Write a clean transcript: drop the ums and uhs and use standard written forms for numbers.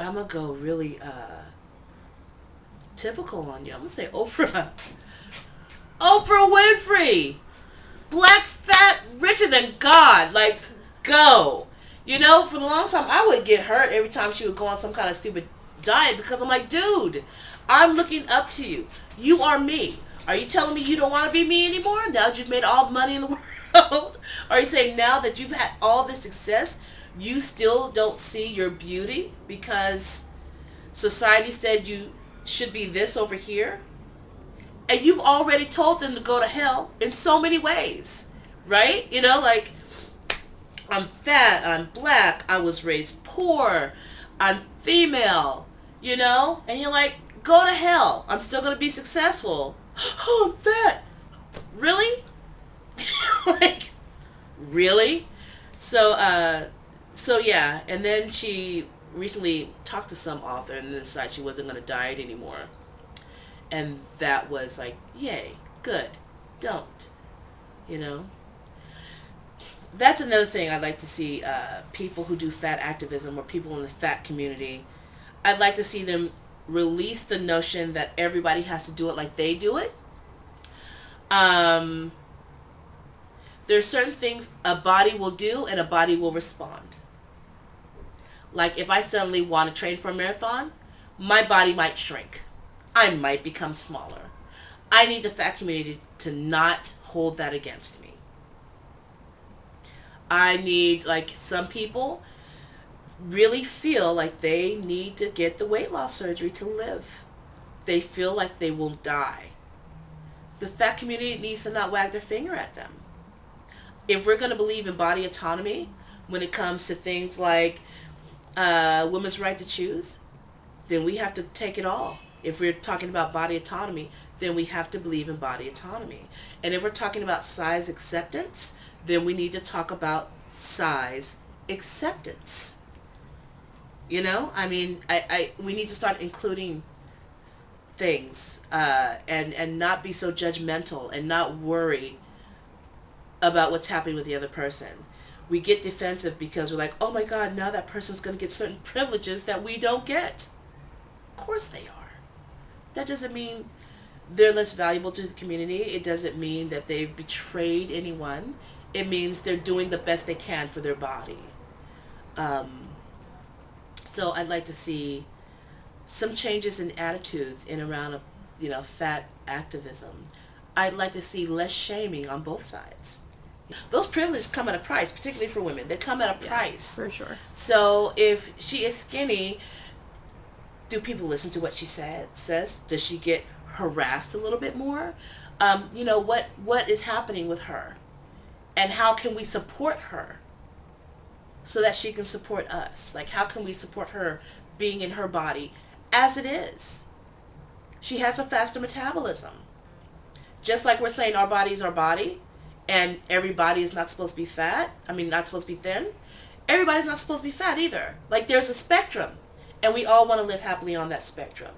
I'm gonna go really typical on you. I'm gonna say Oprah. Oprah Winfrey. Black, fat, richer than God. Like, go. You know, for a long time, I would get hurt every time she would go on some kind of stupid diet because I'm like, dude, I'm looking up to you. You are me. Are you telling me you don't want to be me anymore now that you've made all the money in the world? Are you saying now that you've had all this success, you still don't see your beauty because society said you should be this over here? And you've already told them to go to hell in so many ways, right? You know, like, I'm fat, I'm black, I was raised poor, I'm female, you know? And you're like, go to hell. I'm still going to be successful. Oh, I'm fat. Really? Like, really? So yeah, and then she recently talked to some author and then decided she wasn't going to diet anymore. And that was like, yay, good, don't, you know? That's another thing I'd like to see, people who do fat activism or people in the fat community. I'd like to see them release the notion that everybody has to do it like they do it. There's certain things a body will do and a body will respond. Like if I suddenly want to train for a marathon, my body might shrink. I might become smaller. I need the fat community to not hold that against me. I need, like, some people really feel like they need to get the weight loss surgery to live. They feel like they will die. The fat community needs to not wag their finger at them. If we're going to believe in body autonomy when it comes to things like women's right to choose, then we have to take it all. If we're talking about body autonomy, then we have to believe in body autonomy. And if we're talking about size acceptance, then we need to talk about size acceptance. You know, I mean, we need to start including things, and not be so judgmental and not worry about what's happening with the other person. We get defensive because we're like, oh my God, now that person's going to get certain privileges that we don't get. Of course they are. That doesn't mean they're less valuable to the community. It doesn't mean that they've betrayed anyone. It means they're doing the best they can for their body. So I'd like to see some changes in attitudes in around, fat activism. I'd like to see less shaming on both sides. Those privileges come at a price, particularly for women. They come at a price. For sure. So if she is skinny, do people listen to what she says? Does she get harassed a little bit more? What is happening with her? And how can we support her so that she can support us? Like, how can we support her being in her body as it is? She has a faster metabolism. Just like we're saying our body is our body, and every body is not supposed to be fat. Not supposed to be thin. Everybody's not supposed to be fat either. Like, there's a spectrum. And we all want to live happily on that spectrum.